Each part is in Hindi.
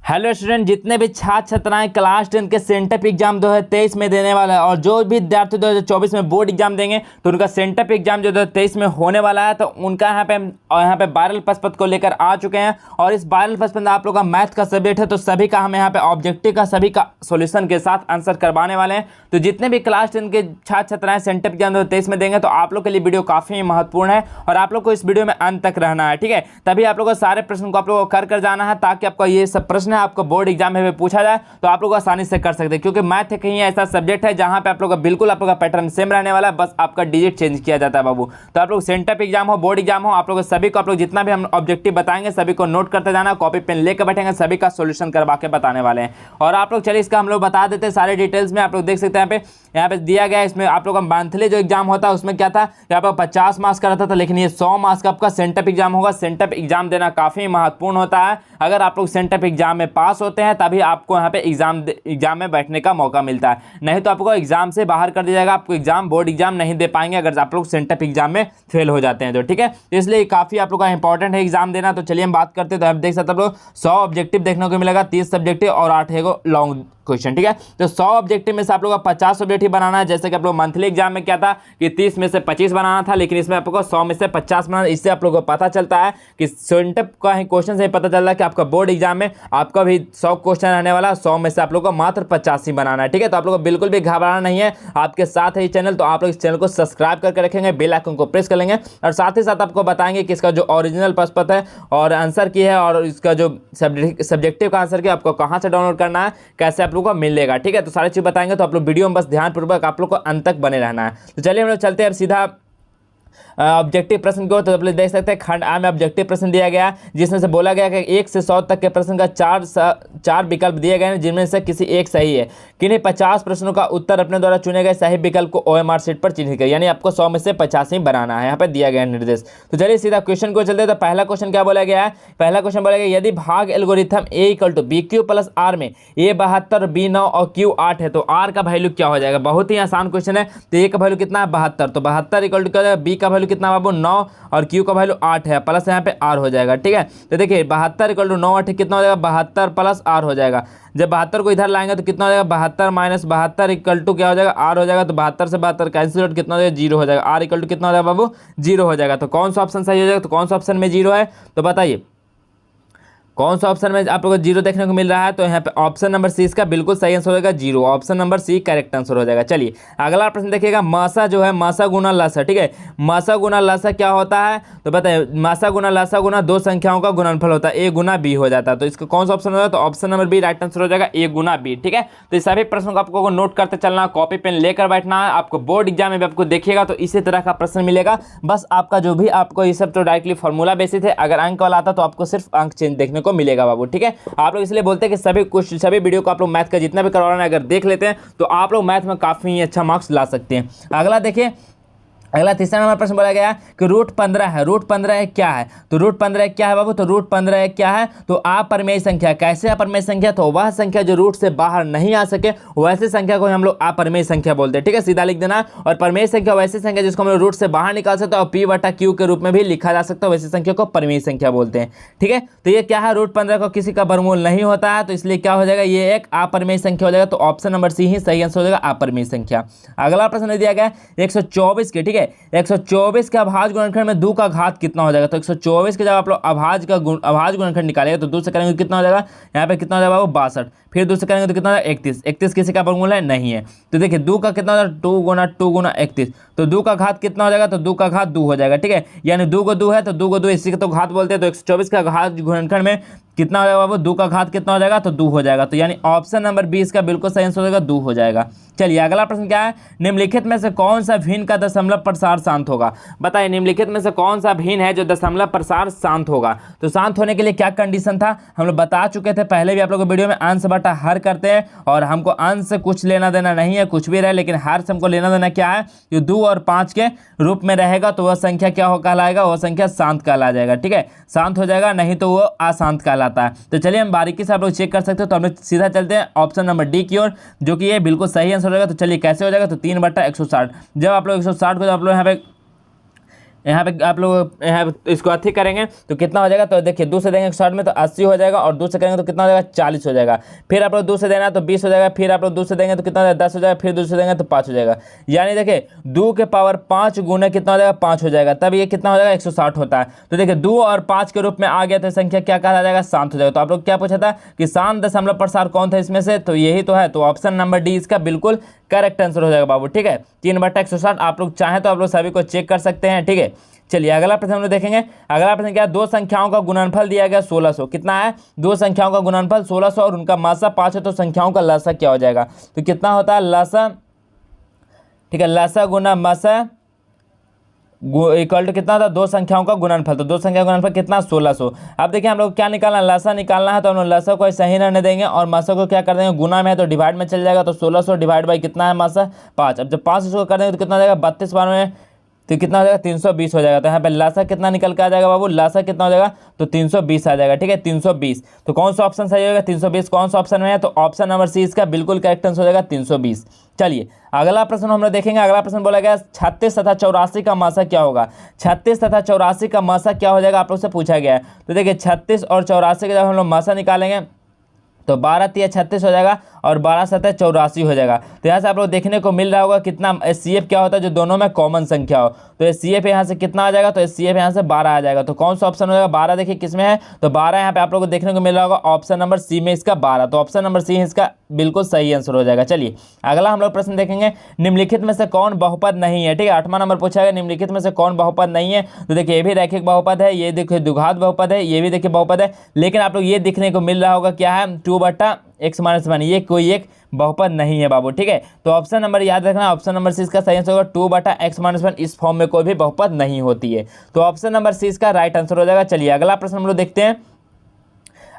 हेलो स्टूडेंट, जितने भी छात्र छात्राएं क्लास 10 के सेंटअप एग्जाम 2023 में देने वाला है और जो भी विद्यार्थी 2024 में बोर्ड एग्जाम देंगे तो उनका सेंटअप एग्जाम जो 2023 में होने वाला है, तो उनका यहाँ पे वायरल प्रश्न पत्र को लेकर आ चुके हैं। और इस वायरल प्रश्न पत्र आप लोग का मैथ का सब्जेक्ट है, तो सभी का हम यहाँ पे ऑब्जेक्टिव का सभी का सोल्यूशन के साथ आंसर करवाने वाले हैं। तो जितने भी क्लास 10 के छात्र छात्राएं सेंटअप एग्जाम 2023 में देंगे तो आप लोग के लिए वीडियो काफी महत्वपूर्ण है और आप लोग को इस वीडियो में अंत तक रहना है, ठीक है। तभी आप लोग को सारे प्रश्न को आप लोग को कर जाना है, ताकि आपका ये सब प्रश्न है आपको बोर्ड एग्जाम में पूछा जाए तो आप लोग आसानी से कर सकते हैं। क्योंकि मैथ कहीं ऐसा सब्जेक्ट है जहां पे आप लोग का बिल्कुल आप लोग का पैटर्न सेम रहने वाला है, बस आपका डिजिट चेंज किया जाता है बाबू। तो आप लोग सेंटअप एग्जाम हो, बोर्ड एग्जाम हो, आप लोग सभी को आप लोग जितना भी हम ऑब्जेक्टिव बताएंगे सभी को नोट करते जाना, कॉपी पेन लेकर बैठेंगे, सभी का सोल्यूशन करवा के बताने वाले हैं। और आप लोग चलिए इसका हम लोग बता देते हैं सारे डिटेल्स में। आप लोग देख सकते हैं यहाँ पे दिया गया है। इसमें आप लोग का मंथली जो एग्जाम होता है उसमें क्या था, यहाँ पर 50 मार्क्स का रहता था, लेकिन ये 100 मार्क्स का आपका सेंटअप एग्जाम होगा। सेंटअप एग्जाम देना काफी महत्वपूर्ण होता है। अगर आप लोग सेंटअप एग्जाम में पास होते हैं तभी आपको यहाँ पे एग्जाम में बैठने का मौका मिलता है, नहीं तो आपको एग्जाम से बाहर कर दिया जाएगा। आपको एग्जाम बोर्ड एग्जाम नहीं दे पाएंगे अगर आप लोग सेंटअप एग्जाम में फेल हो जाते हैं तो, ठीक है। तो इसलिए काफी आप लोग का इंपॉर्टेंट है एग्जाम देना। तो चलिए हम बात करते हैं। तो आप देख सकते हैं आप लोग 100 ऑब्जेक्टिव देखने को मिलेगा, 30 सब्जेक्टिव और 8 लॉन्ग क्वेश्चन, ठीक है। तो 100 ऑब्जेक्टिव में से आप लोग का 50 ऑब्जेक्टिव बनाना है। जैसे कि आप लोग मंथली एग्जाम में क्या था कि 30 में से 25 बनाना था, लेकिन इसमें आपको 100 में से 50 बनाना। इससे आप लोगों को पता चलता है कि सेंटअप का क्वेश्चन से पता चलता है कि आपका बोर्ड एग्जाम में आपका भी 100 क्वेश्चन रहने वाला, 100 में से आप लोग को मात्र 50 ही बनाना है, ठीक है। तो आप लोग को बिल्कुल भी घबराना नहीं है, आपके साथ है ये चैनल। तो आप लोग इस चैनल को सब्सक्राइब करके रखेंगे, बेल आइकन को प्रेस कर लेंगे और साथ ही साथ आपको बताएंगे कि इसका जो ओरिजिनल प्रश्न पत्र है और आंसर की है और इसका जो सब्जेक्टिव का आंसर की आपको कहां से डाउनलोड करना है, कैसे आप लोग को मिलेगा, ठीक है। तो सारी चीज बताएंगे, तो आप लोग वीडियो में बस ध्यानपूर्वक आप लोग को अंत तक बने रहना है। तो चलिए हम लोग चलते हैं अब सीधा ऑब्जेक्टिव प्रश्न को। तो आप लोग देख सकते हैं खंड आ में ऑब्जेक्टिव प्रश्न दिया गया, जिसमें से बोला गया कि 1 से 100 तक के प्रश्न का चार विकल्प दिए गए हैं, जिनमें से किसी एक सही है। किन्हीं 50 प्रश्नों का उत्तर अपने द्वारा चुने गए सही विकल्प को OMR शीट पर चिन्हित करें, यानी आपको 100 में से 50 ही बनाना है, यहाँ पर दिया गया है निर्देश। तो चलिए सीधा क्वेश्चन को चलते हैं। तो पहला क्वेश्चन क्या बोला गया है, पहला क्वेश्चन बोला गया यदि भाग एल्गोरिथम A = BQ + R में A 72 B 9 और Q 8 है तो R का वैल्यू क्या हो जाएगा। बहुत ही आसान क्वेश्चन है। तो A का वैल्यू कितना है 72, तो 72 = क्या हो जाएगा, B का वैल्यू कितना बाबू 9 और Q का वैल्यू 8 है, प्लस यहाँ पे R हो जाएगा, ठीक है। तो देखिए 72 = 9 8 कितना हो जाएगा 72 + R हो जाएगा। जब 72 को इधर लाएंगे तो कितना हो जाएगा 72 - 72 = क्या हो जाएगा R हो जाएगा। तो 72 से 72 कैंसिल आउट, कितना हो जाएगा 0 हो जाएगा। R = कितना हो जाएगा बाबू 0 हो जाएगा। तो कौन सा ऑप्शन सही हो जाएगा, तो कौन सा ऑप्शन में 0 है, तो बताइए कौन सा ऑप्शन में आप लोगों को 0 देखने को मिल रहा है। तो यहाँ पे ऑप्शन नंबर C इसका बिल्कुल सही आंसर हो जाएगा 0, option number C correct answer हो जाएगा। चलिए अगला प्रश्न देखिएगा, मासा जो है मासा गुना लसा, ठीक है। मासा गुना लसा क्या होता है, तो बताइए मासा गुना लसा गुना दो संख्याओं का गुणनफल होता है, A × B हो जाता है। तो इसका कौन सा ऑप्शन होगा, तो option number B right answer हो जाएगा A × B, ठीक है। तो इस सभी प्रश्नों को आपको नोट करते चलना, कॉपी पेन लेकर बैठना है। आपको बोर्ड एग्जाम में भी आपको देखिएगा तो इसी तरह का प्रश्न मिलेगा। बस आपका जो भी आपको ये सब तो डायरेक्टली फॉर्मूला बेसिस है, अगर अंक वाला आता तो आपको सिर्फ अंक चेंज देखने को मिलेगा बाबू, ठीक है। आप लोग इसलिए बोलते हैं कि सभी वीडियो को आप लोग मैथ का जितना भी करवा रहे हैं अगर देख लेते हैं तो आप लोग मैथ में काफी अच्छा मार्क्स ला सकते हैं। अगला देखिए, अगला तीसरा नंबर प्रश्न बोला गया कि √15 है, √15 क्या है। तो √15 क्या है बाबू, तो √15 क्या है, तो अपरिमेय संख्या। कैसे अपरिमेय संख्या, तो वह संख्या जो रूट से बाहर नहीं आ सके वैसे संख्या को हम लोग अपरिमेय संख्या बोलते हैं, ठीक है। सीधा लिख देना। और परिमेय संख्या वैसी संख्या जिसको हम लोग रूट से बाहर निकाल सकते हैं और P/Q के रूप में भी लिखा जा सकता है, वैसी संख्या को परिमेय संख्या बोलते हैं, ठीक है। तो ये क्या है, √15 को किसी का वर्गमूल नहीं होता है, तो इसलिए क्या हो जाएगा, ये एक अपरिमेय संख्या हो जाएगा। तो ऑप्शन नंबर C ही सही आंसर हो जाएगा, अपरिमेय संख्या। अगला प्रश्न दिया गया 124 के, ठीक है। 124 के अभाज्य गुणनखंड में 2 का घात कितना हो जाएगा। तो 124 के जब आप लोग अभाज्य गुणनखंड निकालेंगे तो 2 से करेंगे तो कितना हो जाएगा, यहाँ पे कितना हो जाएगा 62, फिर 2 से करेंगे तो कितना हो जाएगा 31। 31 किसी का वर्गमूल है नहीं है। तो देखिए 2 का कितना हो जाएगा 2 × 2 × 31, तो 2 का घात कितना हो जाएगा, तो 2 का घात 2 हो जाएगा, ठीक है। यानी 2 को 2 है तो 2 को 2 इसी का तो घात बोलते हैं। तो 124 का घात गुणनखंड में कितना हो जाएगा बाबू, 2 का घात कितना हो जाएगा, तो 2 हो जाएगा। तो यानी ऑप्शन नंबर 20 का बिल्कुल सही आंसर हो जाएगा 2 हो जाएगा। चलिए अगला प्रश्न क्या है, निम्नलिखित में से कौन सा भिन्न का दशमलव प्रसार शांत होगा। बताइए निम्नलिखित में से कौन सा भिन्न है जो दशमलव प्रसार शांत होगा। तो शांत होने के लिए क्या कंडीशन था, हम लोग बता चुके थे पहले भी आप लोग को वीडियो में। अंश बटा हर करते हैं और हमको अंश से कुछ लेना देना नहीं है, कुछ भी रहे, लेकिन हर से हमको लेना देना क्या है, जो 2 और 5 के रूप में रहेगा तो वह संख्या क्या हो कहलाएगा, वह संख्या शांत कहला जाएगा, ठीक है। शांत हो जाएगा, नहीं तो वो अशांत कहलाता है। तो चलिए हम बारीकी से आप लोग चेक कर सकते हो। तो हम लोग सीधा चलते हैं ऑप्शन नंबर D की ओर, जो कि ये बिल्कुल सही आंसर होगा। तो चलिए कैसे हो जाएगा, तो 3/160। जब आप लोग 160 को जब आप लोग यहाँ पे यहाँ पे आप लोग यहाँ इसको अथी करेंगे तो कितना हो जाएगा, तो देखिए 2 से देंगे 160 में तो 80 हो जाएगा, और 2 से करेंगे तो कितना हो जाएगा 40 हो जाएगा। फिर आप लोग 2 से देना तो 20 हो जाएगा, फिर आप लोग 2 से देंगे तो कितना हो जाएगा 10 हो जाएगा, फिर 2 से देंगे तो 5 हो जाएगा। यानी देखिए 2 के पावर 5 गुना कितना हो जाएगा 5 हो जाएगा, तब ये कितना हो जाएगा 160 होता है। तो देखिए 2 और 5 के रूप में आ गया तो संख्या क्या कहा जाएगा, शांत हो जाएगा। तो आप लोग क्या पूछा था कि शांत दशमलव प्रसार कौन था इसमें से, तो यही तो है। तो ऑप्शन नंबर डी इसका बिल्कुल करेक्ट आंसर हो जाएगा बाबू, ठीक है। 3/160 आप लोग चाहें तो आप लोग सभी को चेक कर सकते हैं, ठीक है। चलिए अगला प्रश्न हम लोग देखेंगे। अगला प्रश्न क्या है, दो संख्याओं का गुणनफल दिया गया 1600, कितना है, दो संख्याओं का गुणनफल 1600 और उनका मासा 5 है, तो संख्याओं का लसा क्या हो जाएगा, तो कितना होता है लसा, ठीक है, लसा गुना मासा इक्वल टू कितना था, दो संख्याओं का गुणनफल। तो दो संख्या का गुणनफल कितना 1600। अब देखिए हम लोग क्या निकालना है, लसा निकालना है, तो हम लोग लसा को सही रहने देंगे और मासा को क्या कर देंगे, गुना में है तो डिवाइड में चल जाएगा। तो 1600 डिवाइड बाई कितना है मासा 5। अब जब 5 इसको कर देंगे तो कितना हो जाएगा 32 बार में, तो कितना हो जाएगा 320 हो जाएगा। तो यहाँ पे लासा कितना निकल के आ जाएगा बाबू, लासा कितना हो जाएगा, तो 320 आ जाएगा, ठीक है 320। तो कौन सा ऑप्शन सही होगा, 320 कौन सा ऑप्शन में है, तो ऑप्शन नंबर सी इसका बिल्कुल करेक्ट आंसर हो जाएगा 320। चलिए अगला प्रश्न हम लोग देखेंगे। अगला प्रश्न बोला गया 36 तथा 84 का मासा क्या होगा। 36 तथा 84 का मासा क्या हो जाएगा आप लोग से पूछा गया है। तो देखिए 36 और 84 का जब हम लोग मासा निकालेंगे तो 12 तिया 36 हो जाएगा और 12 सतह 84 हो जाएगा। तो यहाँ से आप लोग देखने को मिल रहा होगा कितना HCF क्या होता है, जो दोनों में कॉमन संख्या हो। तो HCF यहाँ से कितना आ जाएगा, तो HCF यहाँ से 12 आ जाएगा। तो कौन सा ऑप्शन हो जाएगा 12, देखिए किस में है, तो 12 यहाँ पे आप लोगों को देखने को मिल रहा होगा ऑप्शन नंबर सी में इसका 12। तो ऑप्शन नंबर सी इसका बिल्कुल सही आंसर हो जाएगा। चलिए अगला हम लोग प्रश्न देखेंगे, निम्नलिखित में से कौन बहुपद नहीं है, ठीक है 8वां नंबर पूछा गया, निम्नलिखित में से कौन बहुपद नहीं है। तो देखिए ये भी रैखिक बहुपद है, ये देखिए द्विघात बहुपद है, ये भी देखिए बहुपद है, लेकिन आप लोग ये देखने को मिल रहा होगा क्या है 2/x-1, ये कोई एक बहुपद नहीं है बाबू, ठीक है। तो ऑप्शन नंबर याद रखना, ऑप्शन नंबर सी इसका सही आंसर होगा 2/x-1, इस फॉर्म में कोई भी बहुपद नहीं होती है। तो ऑप्शन नंबर सी इसका राइट आंसर हो जाएगा। चलिए अगला प्रश्न हम लोग देखते हैं।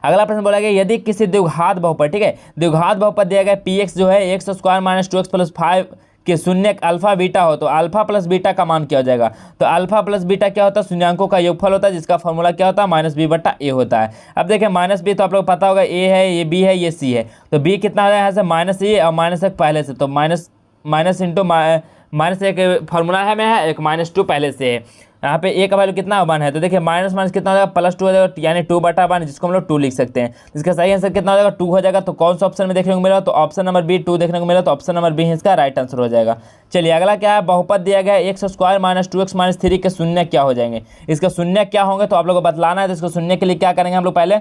अगला प्रश्न बोला गया यदि किसी द्विघात बहुपद, ठीक है द्विघात बहुपद दिया गया px जो है x² - 2x + 5 के शून्य अल्फा बीटा हो, तो अल्फा प्लस बीटा का मान क्या हो जाएगा। तो अल्फा प्लस बीटा क्या होता है, शून्यांकों का योगफल होता है, जिसका फॉर्मूला क्या होता है -b/a होता है। अब देखिए -b तो आप लोग पता होगा a है, ये b है, ये c है। तो b कितना हो जाएगा यहाँ से -a और -1 पहले से, तो माइनस इंटू माइनस एक फार्मूला है में है, एक -2 पहले से है। यहाँ पे a का वैल्यू कितना 1 है, तो देखिए माइनस माइनस कितना हो जाएगा +2 हो जाएगा, यानी 2/1, जिसको हम लोग 2 लिख सकते हैं। इसका सही आंसर कितना हो जाएगा 2 हो जाएगा। तो कौन सा ऑप्शन में देखने को मिला, तो ऑप्शन नंबर बी 2 देखने को मिला, तो ऑप्शन नंबर बी इसका राइट आंसर हो जाएगा। चलिए अगला क्या है, बहुपद दिया गया है x² - 2x - 3 के शून्य क्या हो जाएंगे। इसका शून्य क्या होंगे तो आप लोग को बतलाना है। तो इसको शून्य के लिए क्या करेंगे हम लोग पहले,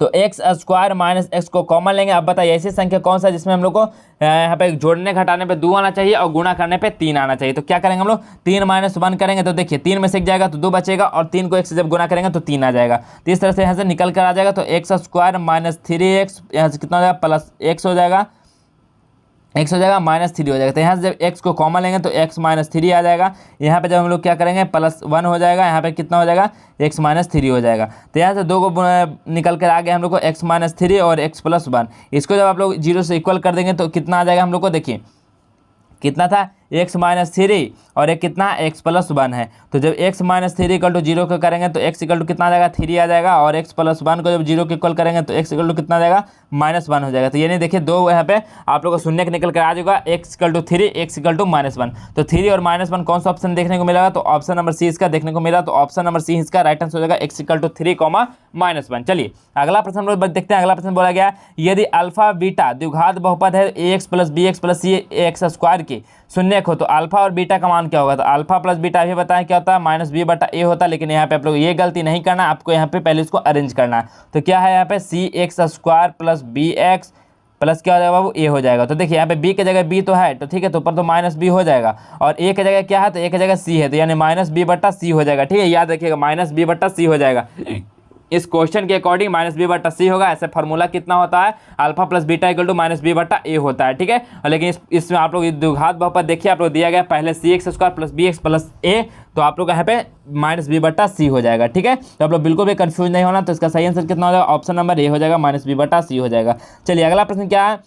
तो x² - x को कॉमन लेंगे। अब बताइए ऐसी संख्या कौन सा जिसमें हम लोग को यहाँ पे जोड़ने घटाने पे 2 आना चाहिए और गुणा करने पे 3 आना चाहिए। तो क्या करेंगे हम लोग 3 - 1 करेंगे, तो देखिए 3 में से 1 जाएगा तो 2 बचेगा, और 3 को 1 से जब गुणा करेंगे तो 3 आ जाएगा। तो इस तरह से यहाँ से निकल कर आ जाएगा। तो x² - 3x यहाँ से कितना हो जाएगा +x हो जाएगा, x हो जाएगा -3 हो जाएगा। तो यहाँ से जब x को कॉमन लेंगे तो x -3 आ जाएगा। यहाँ पे जब हम लोग क्या करेंगे +1 हो जाएगा, यहाँ पे कितना हो जाएगा x -3 हो जाएगा। तो यहाँ से 2 को निकल कर आ गया हम लोग को x -3 और x + 1। इसको जब आप लोग 0 से इक्वल कर देंगे तो कितना आ जाएगा हम लोग को, देखिए कितना था x -3 और एक कितना x + 1 है। तो जब x -3 = 0 को करेंगे तो x = कितना आ जाएगा 3 आ जाएगा, और x + 1 को जब 0 के इक्वल करेंगे तो x = कितना आ जाएगा -1 हो जाएगा। तो यानी देखिए 2 यहाँ पे आप लोग को शून्य के निकल कर आ जाएगा, x = 3 x = -1। तो 3 और -1 कौन सा ऑप्शन देखने को मिलेगा, तो ऑप्शन नंबर सी इसका देखने को मिला। तो ऑप्शन नंबर सी इसका राइट आंसर हो जाएगा x = 3, -1। चलिए अगला प्रश्न हम लोग देखते हैं। अगला प्रश्न बोला गया यदि अल्फा बीटा द्विघात बहुपद है ax + bx + c x² के शून्य हो, तो अल्फा और बीटा का मान क्या होगा। तो अल्फा प्लस बीटा भी बताएं क्या होता है -b/a होता है, लेकिन यहाँ पे आप लोग ये गलती नहीं करना, आपको यहाँ पे पहले इसको अरेंज करना है। तो क्या है यहाँ पे cx² + bx प्लस क्या हो जाएगा बाबू a हो जाएगा। तो देखिए यहाँ पे b की जगह b तो है, तो ठीक है, तो ऊपर तो -b हो जाएगा, और a की जगह क्या है, तो a की जगह c है, तो यानी -b/c हो जाएगा। ठीक है, याद रखिएगा -b/c हो जाएगा। इस क्वेश्चन के अकॉर्डिंग -b/c होगा। ऐसे फार्मूला कितना होता है, अल्फा प्लस बीटा = -b/a होता है, ठीक है। और लेकिन इसमें आप लोग द्विघात बहुपद देखिए, आप लोग दिया गया पहले cx² + bx + a, तो आप लोग यहाँ पे -b/c हो जाएगा, ठीक है। तो आप लोग बिल्कुल भी कंफ्यूज नहीं होना। तो इसका सही आंसर कितना हो जाएगा, ऑप्शन नंबर ए हो जाएगा, -b/c हो जाएगा। चलिए अगला प्रश्न क्या है,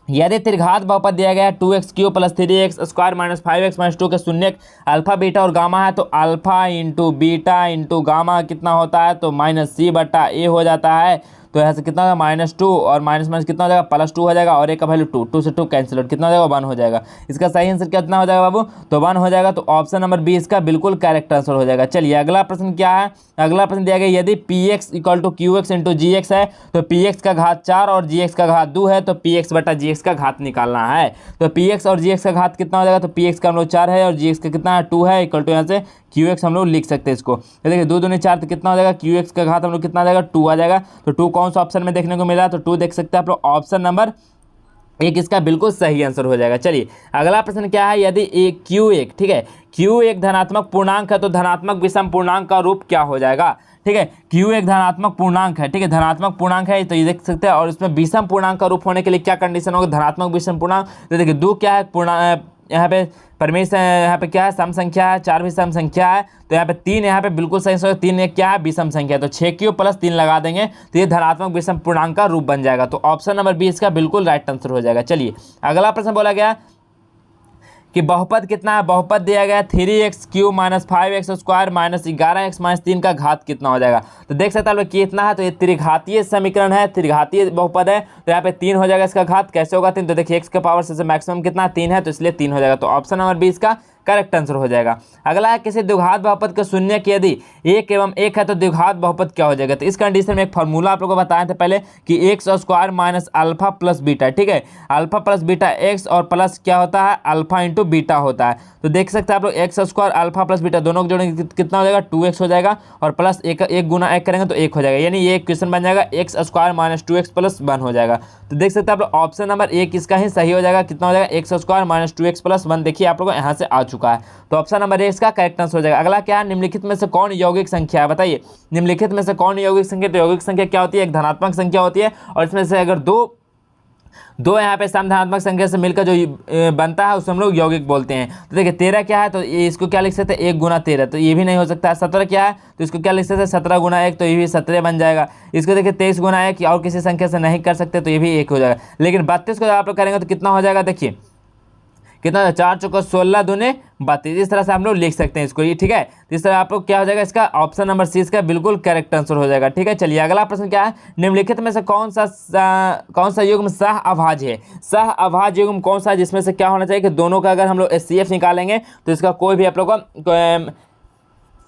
यदि त्रिघात बहुपद दिया गया है 2x³ + 3x² - 5x - 2 के शून्य अल्फा बीटा और गामा है, तो अल्फा × बीटा × गामा कितना होता है, तो -c/a हो जाता है। तो तो यहाँ से कितना हो जाएगा -2 और माइनस माइनस कितना हो जाएगा +2 हो जाएगा और एक का वैल्यू 2, 2 से 2 कैंसिल आउट, कितना हो जाएगा 1 हो जाएगा। इसका सही आंसर कितना हो जाएगा बाबू, तो 1 हो जाएगा। तो ऑप्शन नंबर बी इसका बिल्कुल करेक्ट आंसर हो जाएगा। चलिए अगला प्रश्न क्या है, अगला प्रश्न दिया गया यदि px = qx × gx है तो px का घात 4 और gx का घात 2 है तो px बटा gx का घात निकालना है। तो px और gx का घात कितना हो जाएगा, तो px का हम लोग 4 है और gx का कितना है 2 है, इक्वल टू यहाँ से qx हम लोग लिख सकते हैं इसको। तो देखिए 2 दूनी 4 तो कितना हो जाएगा, qx का घात हम लोग कितना आ जाएगा 2 आ जाएगा। तो 2 कौन सा ऑप्शन में देखने को मिला, तो 2 देख सकते हैं आप लोग, ऑप्शन नंबर एक इसका बिल्कुल सही आंसर हो जाएगा। चलिए अगला प्रश्न क्या है, यदि एक Q1, ठीक है, Q1 धनात्मक पूर्णांक है तो धनात्मक विषम पूर्णांक का रूप क्या हो जाएगा। ठीक है, Q1 धनात्मक पूर्णांक है, ठीक है, धनात्मक पूर्णांक है तो ये देख सकते हैं। और इसमें विषम पूर्णांक का रूप होने के लिए क्या कंडीशन होगा, धनात्मक विषम पूर्णांक। तो देखिए 2 क्या है पूर्णांक, यहाँ पे परमेश्वर यहाँ पे क्या है सम संख्या है, 4 भी सम संख्या है। तो यहाँ पे 3 यहाँ पे बिल्कुल सही है, 3 एक क्या है विषम संख्या, तो 6q + 3 लगा देंगे तो ये धनात्मक विषम पूर्णांक का रूप बन जाएगा। तो ऑप्शन नंबर बी इसका बिल्कुल राइट आंसर हो जाएगा। चलिए अगला प्रश्न बोला गया कि बहुपद कितना है, बहुपद दिया गया 3x³ - 5x² - 11x - 3 का घात कितना हो जाएगा। तो देख सकते हैं कितना है, तो ये त्रिघातीय समीकरण है, त्रिघातीय बहुपद है। तो यहाँ पे 3 हो जाएगा, इसका घात कैसे होगा 3, तो देखिए x के पावर से मैक्सिमम कितना 3 है तो इसलिए 3 हो जाएगा। तो ऑप्शन नंबर बी इसका करेक्ट आंसर हो जाएगा। अगला है किसी द्विघात बहुपद के शून्य की यदि 1 एवं 1 है तो द्विघात बहुपद क्या हो जाएगा। तो इस कंडीशन में एक फार्मूला आप लोगों को बताए थे पहले कि x² - अल्फा + बीटा, ठीक है, अल्फा + बीटा x और प्लस क्या होता है अल्फा × बीटा होता है। तो देख सकते हैं आप लोग x² अल्फा + बीटा दोनों को जोड़ेंगे कितना हो जाएगा 2x हो जाएगा और प्लस 1 गुना 1 करेंगे तो 1 हो जाएगा, यानी ये एक क्वेश्चन बन जाएगा x² - 2x + 1 हो जाएगा। तो देख सकते हैं आप लोग ऑप्शन नंबर 1 इसका ही सही हो जाएगा, कितना हो जाएगा x² - 2x + 1। देखिए आप लोगों को यहाँ से आ चुका है, तो ऑप्शन नंबर 1 इसका करेक्ट आंसर हो जाएगा। अगला क्या है, निम्नलिखित में से कौन यौगिक संख्या है, बताइए निम्नलिखित में से कौन यौगिक संख्या। तो यौगिक संख्या क्या होती है, एक धनात्मक संख्या होती है और इसमें से अगर दो यहाँ पे समधनात्मक संख्या से मिलकर जो बनता है उसे हम लोग यौगिक बोलते हैं। तो देखिए 13 क्या है, तो ये इसको क्या लिख सकते हैं 1 × 13, तो ये भी नहीं हो सकता है। 17 क्या है, तो इसको क्या लिख सकते हैं 17 × 1, तो ये भी 17 बन जाएगा। इसको देखिए 23 × 1 और किसी संख्या से नहीं कर सकते तो ये भी 1 हो जाएगा। लेकिन 32 को जब आप लोग करेंगे तो कितना हो जाएगा, देखिए कितना 4 × 16 दूने 32, इस तरह से हम लोग लिख सकते हैं इसको, ये ठीक है। तो इस तरह आप लोग क्या हो जाएगा, इसका ऑप्शन नंबर सी इसका बिल्कुल करेक्ट आंसर हो जाएगा। ठीक है, चलिए अगला प्रश्न क्या है, निम्नलिखित में से कौन सा युग्म सह अभाज्य है। सह अभाज्य युग्म कौन सा है, जिसमें से क्या होना चाहिए कि दोनों का अगर हम लोग HCF निकालेंगे तो इसका कोई भी आप लोग को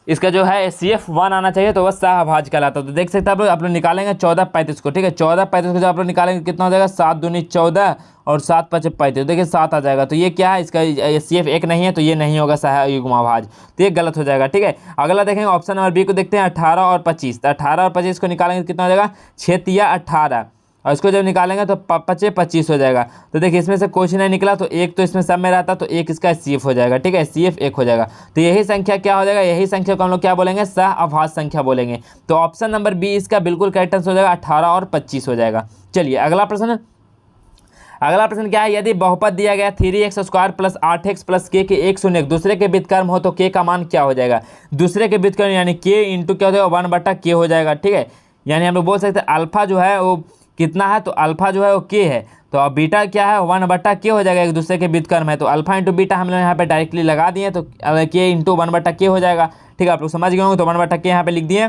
इसका जो है CF1 आना चाहिए, तो वह सहअभाज्य कहलाता है। तो देख सकते हैं आप लोग निकालेंगे 14 35 को, ठीक है, 14 35 को जब आप लोग निकालेंगे कितना हो जाएगा 7 दूनी 14 और 7 5 35, देखिए 7 आ जाएगा। तो ये क्या है, इसका CF1 नहीं है तो ये नहीं होगा सहयुग्माभाज्य, तो ये गलत हो जाएगा। ठीक है, अगला देखेंगे ऑप्शन नंबर बी को देखते हैं 18 और 25। तो 18 और 25 को निकालेंगे कितना हो जाएगा 6 या 18 और इसको जब निकालेंगे तो 5 25 हो जाएगा। तो देखिए इसमें से कुछ नहीं निकला तो एक तो इसमें सब में रहता तो एक इसका CF हो जाएगा। ठीक है, CF 1 हो जाएगा। तो यही संख्या क्या हो जाएगा, यही संख्या को हम लोग क्या बोलेंगे सहअभाज्य संख्या बोलेंगे। तो ऑप्शन नंबर बी इसका बिल्कुल करेक्ट आंसर हो जाएगा, 18 और 25 हो जाएगा। चलिए अगला प्रश्न क्या है, यदि बहुपद दिया गया 3x² + 8x + k के एक शून्य दूसरे के व्युत्क्रम हो तो k का मान क्या हो जाएगा। दूसरे के व्युत्क्रम यानी k इंटू क्या हो जाएगा 1/k हो जाएगा। ठीक है, यानी हम लोग बोल सकते हैं अल्फा जो है वो कितना है, तो अल्फा जो है वो k है, तो अब बीटा क्या है 1/k हो जाएगा, एक दूसरे के व्युत्क्रम है। तो अल्फा इंटू बीटा हम लोग यहाँ पे डायरेक्टली लगा दिए तो k इंटू 1/k हो जाएगा। ठीक है, आप लोग समझ गए होंगे, तो 1/k यहाँ पे लिख दिए।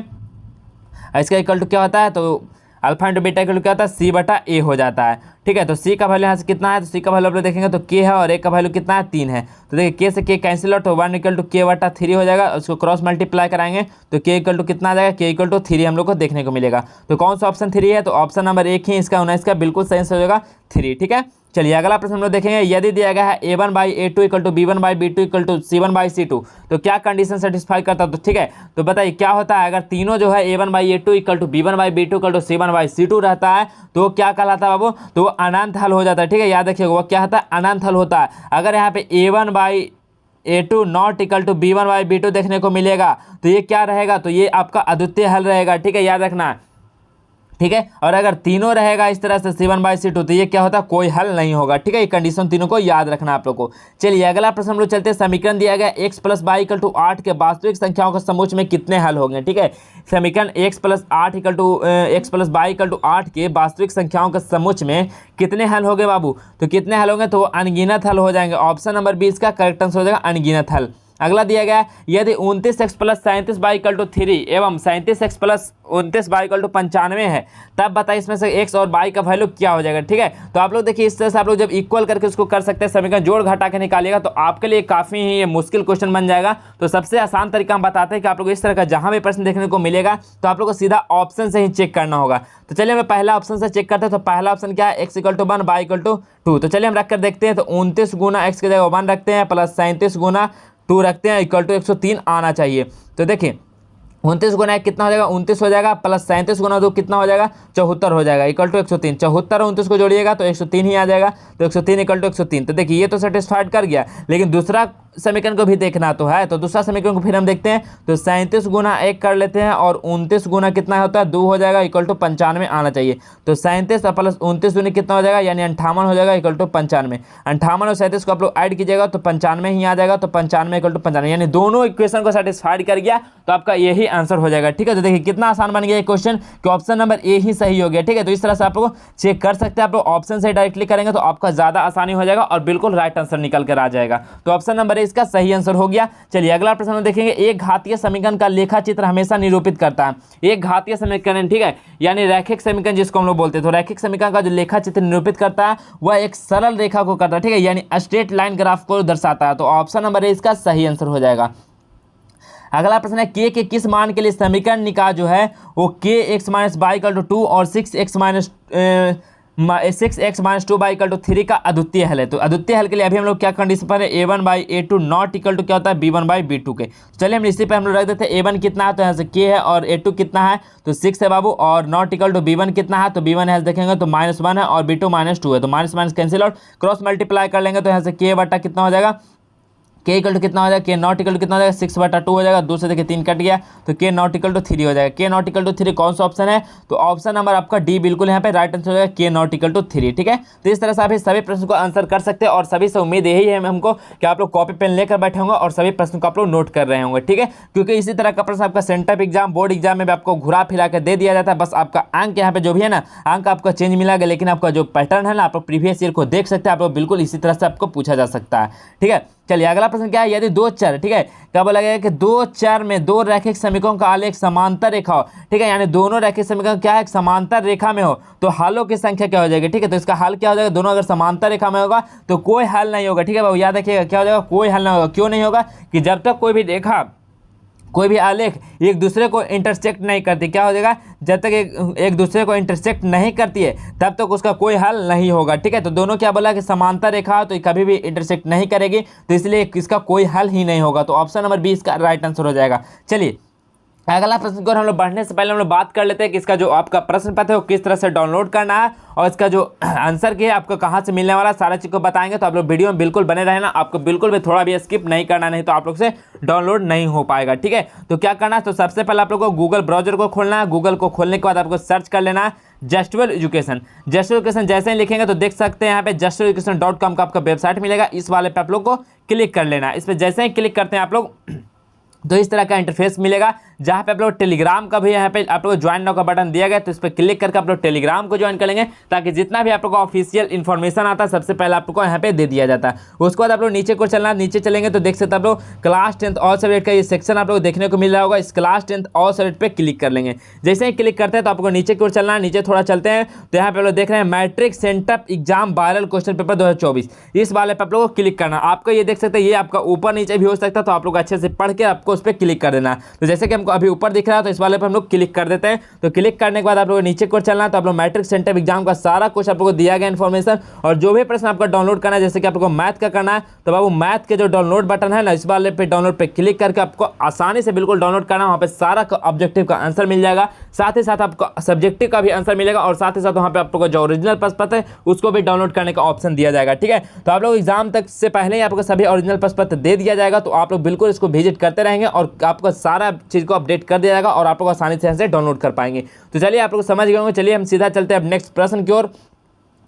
इसका इक्वल टू क्या होता है, तो alpha into beta equal to क्या होता है C/A हो जाता है। ठीक है, तो C का वैल्यू यहाँ से कितना है, तो C का वैल्यू आप लोग देखेंगे तो k है और a का वैल्यू कितना है 3 है। तो देखिए k से k कैंसिल आउट तो 1 = k/3 हो जाएगा। उसको क्रॉस मल्टीप्लाई कराएंगे तो k = कितना आ जाएगा, k = 3 हम लोग को देखने को मिलेगा। तो कौन सा ऑप्शन 3 है, तो ऑप्शन नंबर 1 ही इसका होना है, इसका बिल्कुल सही आंसर हो जाएगा 3। ठीक है, चलिए अगला प्रश्न हम लोग देखेंगे, यदि दिया गया है a1/a2 = b1/b2 = c1/c2 तो क्या कंडीशन सेटिस्फाई करता है। तो ठीक है, तो बताइए क्या होता है, अगर तीनों जो है a1/a2 = b1/b2 = c1/c2 रहता है तो क्या कहलाता है बाबू, तो वो अनंत हल हो जाता है। ठीक है, याद रखिएगा वो क्या होता है, अनंत हल होता है। अगर यहाँ पे a1/a2 not equal to b1/b2 देखने को मिलेगा तो ये क्या रहेगा, तो ये आपका अद्वितीय हल रहेगा। ठीक है, याद रखना। ठीक है, और अगर तीनों रहेगा इस तरह से c1/c2 तो ये क्या होता है, कोई हल नहीं होगा। ठीक है, ये कंडीशन तीनों को याद रखना आप लोग को। चलिए अगला प्रश्न हम लोग चलते हैं, समीकरण दिया गया x + y = 8 के वास्तविक संख्याओं के समूह में कितने हल होंगे। ठीक है, समीकरण x + 8 = x + y = 8 के वास्तविक संख्याओं के समूह में कितने हल होंगे बाबू, तो कितने हल होंगे, तो अनगिनत हल हो जाएंगे। ऑप्शन नंबर बी इसका करेक्ट आंसर हो जाएगा अनगिनत हल। अगला दिया गया है यदि 29x प्लस 37y=3 एवं 37x प्लस 29y=95 है, तब बताइए इसमें से x और y का वैल्यू क्या हो जाएगा। ठीक है, तो आप लोग देखिए इस तरह से आप लोग जब इक्वल करके उसको कर सकते हैं, समीकरण जोड़ घटा के निकालिएगा तो आपके लिए काफ़ी ही ये मुश्किल क्वेश्चन बन जाएगा। तो सबसे आसान तरीका हम बताते हैं कि आप लोग इस तरह का जहाँ भी प्रश्न देखने को मिलेगा तो आप लोग को सीधा ऑप्शन से ही चेक करना होगा। तो चलिए हम पहला ऑप्शन से चेक करते हैं। तो पहला ऑप्शन क्या है, x = 1 y = 2। तो चलिए हम रख कर देखते हैं। तो 29 गुना x की जगह 1 रखते हैं प्लस 37 गुना 2 रखते हैं इक्वल टू 103 आना चाहिए। तो देखिए 29 गुना 1 कितना हो जाएगा, 29 हो जाएगा, प्लस 37 गुना 2 कितना हो जाएगा, 74 हो जाएगा इक्वल टू 103। 74 और 29 को जोड़िएगा तो 103 ही आ जाएगा। तो 103 इक्वल टू 103। तो देखिए ये तो सेटिस्फाइड कर गया, लेकिन दूसरा समीकरण को भी देखना तो है। तो दूसरा समीकरण को फिर हम देखते हैं। तो 37 गुना 1 कर लेते हैं और 29 गुना कितना होता है, 2 हो जाएगा इक्वल टू 95 आना चाहिए। तो 37 और प्लस 29 दूनी कितना हो जाएगा, यानी 58 हो जाएगा इक्वल टू 95। 58 और 37 को आप लोग ऐड कीजिएगा तो 95 ही आ जाएगा। तो 95 इक्वल टू 95, यानी दोनों इक्वेशन को सेटिस्फाइड कर गया तो आपका यही आंसर हो जाएगा। ठीक है, तो देखिए कितना आसान बन गया ये क्वेश्चन कि ऑप्शन नंबर ए ही सही हो गया। ठीक है, तो इस तरह से आप लोग चेक कर सकते हैं। आप लोग ऑप्शन से डायरेक्टली करेंगे तो आपका ज़्यादा आसानी हो जाएगा और बिल्कुल राइट आंसर निकल कर आ जाएगा। तो ऑप्शन नंबर ए इसका सही आंसर हो गया। चलिए अगला प्रश्न हम देखेंगे। एक घातीय समीकरण का लेखा चित्र हमेशा निरूपित करता है। एक घातीय समीकरण, ठीक है, यानी रैखिक समीकरण जिसको हम लोग बोलते हैं। तो रैखिक समीकरण का जो लेखा चित्र निरूपित करता है वह एक सरल रेखा को करता है। ठीक है, यानी स्ट्रेट लाइन ग्राफ को दर्शाता है। तो ऑप्शन नंबर ए इसका सही आंसर हो जाएगा। अगला प्रश्न है k के किस मान के लिए समीकरण निकाय जो है वो kx - y = 2 और 6x - 2y = 3 का अद्वितीय हल है। तो अद्वितीय हल के लिए अभी हम लोग क्या कंडीशन पर है, a1/a2 नॉट इक्वल टू क्या होता है, b1/b2 के। चलिए हम इसी पे हम लोग रख देते हैं। a1 कितना है तो यहाँ से k है और a2 कितना है तो 6 है बाबू, और नॉट इक्वल टू b1 कितना है तो b1 यहाँ से देखेंगे तो -1 है और b2 -2 है। तो minus minus cancel out, cross multiply कर लेंगे तो यहाँ से k बटा कितना हो जाएगा, k इक्वल टू कितना हो जाएगा, k नॉट इक्वल टू कितना हो जाएगा, 6/2 हो जाएगा। 2 से देखिए 3 कट गया तो k नॉट इक्वल टू 3 हो जाएगा। k नॉट इक्वल टू 3 कौन सा ऑप्शन है, तो ऑप्शन नंबर आपका डी बिल्कुल यहाँ पे राइट आंसर हो जाएगा, k नॉट इक्वल टू 3। ठीक है, तो इस तरह से आप सभी प्रश्न को आंसर कर सकते हैं और सभी से उम्मीद यही है हमको कि आप लोग कॉपी पेन लेकर बैठे होंगे और सभी प्रश्न को आप लोग नोट कर रहे होंगे। ठीक है, क्योंकि इसी तरह का प्रश्न आपका सेंटर एग्जाम, बोर्ड एग्जाम में भी आपको घुरा फिरा कर दे दिया जाता है। बस आपका अंक यहाँ पे जो भी है ना, अंक आपका चेंज मिला गया, लेकिन आपका जो पैटर्न है ना, आप प्रीवियस ईयर को देख सकते हैं। आप लोग बिल्कुल इसी तरह से आपको पूछा जा सकता है। ठीक है, चलिए अगला प्रश्न क्या है, यदि दो चर, ठीक है, क्या बोला गया कि दो चर में दो रैखिक समीकरणों का हल एक समांतर रेखा हो। ठीक है, यानी दोनों रैखिक समीकरण क्या है, एक समांतर रेखा में हो तो हलों की संख्या क्या हो जाएगी। ठीक है, तो इसका हल क्या हो जाएगा, दोनों अगर समांतर रेखा में होगा तो कोई हल नहीं होगा। ठीक है बाबू, याद रखिएगा क्या हो जाएगा, कोई हल नहीं होगा। क्यों नहीं होगा, कि जब तक कोई भी रेखा, कोई भी आलेख एक दूसरे को इंटरसेक्ट नहीं करती, क्या हो जाएगा, जब तक एक दूसरे को इंटरसेक्ट नहीं करती है तब तक उसका कोई हल नहीं होगा। ठीक है, तो दोनों क्या बोला कि समांतर रेखा तो कभी भी इंटरसेक्ट नहीं करेगी, तो इसलिए इसका कोई हल ही नहीं होगा। तो ऑप्शन नंबर बी इसका राइट आंसर हो जाएगा। चलिए अगला प्रश्न को हम लोग बढ़ने से पहले हम लोग बात कर लेते हैं कि इसका जो आपका प्रश्न पत्र है वो किस तरह से डाउनलोड करना है और इसका जो आंसर की है आपको कहाँ से मिलने वाला है, सारा चीज़ को बताएंगे। तो आप लोग वीडियो में बिल्कुल बने रहना, आपको बिल्कुल भी थोड़ा भी स्किप नहीं करना, नहीं तो आप लोग से डाउनलोड नहीं हो पाएगा। ठीक है, तो क्या करना है, तो सबसे पहले आप लोग को गूगल ब्राउजर को खोलना है। गूगल को खोलने के बाद आपको सर्च कर लेना है जस्टवेल एजुकेशन। जस्टवेल एजुकेशन जैसे ही लिखेंगे तो देख सकते हैं यहाँ पे justeducation.com का आपका वेबसाइट मिलेगा। इस वाले पे आप लोग को क्लिक कर लेना है। इस पर जैसे ही क्लिक करते हैं आप लोग तो इस तरह का इंटरफेस मिलेगा, जहाँ पे आप लोग टेलीग्राम का भी यहाँ पे आप लोग ज्वाइन नाउ का बटन दिया गया, तो इस पर क्लिक करके आप लोग टेलीग्राम को ज्वाइन कर लेंगे, ताकि जितना भी आप लोग का ऑफिशियल इन्फॉर्मेशन आता है सबसे पहले आप लोग को यहाँ पे दे दिया जाता है। उसके बाद आप लोग नीचे को चलना, नीचे चलेंगे तो देख सकते हैं आप लोग क्लास 10th ऑल सब्जेक्ट का ये सेक्शन आप लोग देखने को मिल रहा होगा। इस क्लास 10th ऑल सब्जेक्ट पे क्लिक कर लेंगे। जैसे ही क्लिक करते हैं तो आपको नीचे की ओर चलना है। नीचे थोड़ा चलते हैं तो यहाँ पे आप लोग देख रहे हैं matric sent up exam viral question paper 2024, इस वाले पे आप लोग को क्लिक करना। आपको ये देख सकते हैं, ये आपका ऊपर नीचे भी हो सकता है, तो आप लोग अच्छे से पढ़ के आपको उस पर क्लिक कर देना। तो जैसे कि हमको अभी ऊपर दिख रहा है तो इस वाले पर हम लोग क्लिक कर देते हैं। तो क्लिक करने के बाद आप लोग नीचे को चलना है, तो आप लोग मैट्रिक सेंटर एग्जाम का सारा कुछ आप लोग को दिया गया इन्फॉर्मेशन, और जो भी प्रश्न आपका डाउनलोड करना है, जैसे कि आप लोग को मैथ का करना है तो बाबू मैथ के जो डाउनलोड बटन है ना, इस वाले पे डाउनलोड पे क्लिक करके आपको आसानी से बिल्कुल डाउनलोड करना है। वहाँ पे सारा ऑब्जेक्टिव का आंसर मिल जाएगा, साथ ही साथ आपको सब्जेक्टिव का भी आंसर मिलेगा, और साथ ही साथ वहाँ पे आप लोग को जो ओरिजिनल प्रश्न पत्र है उसको भी डाउनलोड करने का ऑप्शन दिया जाएगा। ठीक है, तो आप लोग एग्जाम तक से पहले ही आपको सभी ओरिजिनल प्रश्न पत्र दे दिया जाएगा, तो आप लोग बिल्कुल इसको विजिट करते रहेंगे और आपको सारा चीज़ को अपडेट कर दिया जाएगा और आप लोग आसानी से डाउनलोड कर पाएंगे। तो चलिए आप लोग समझ गए होंगे। चलिए हम सीधा चलते हैं अब नेक्स्ट प्रश्न की ओर।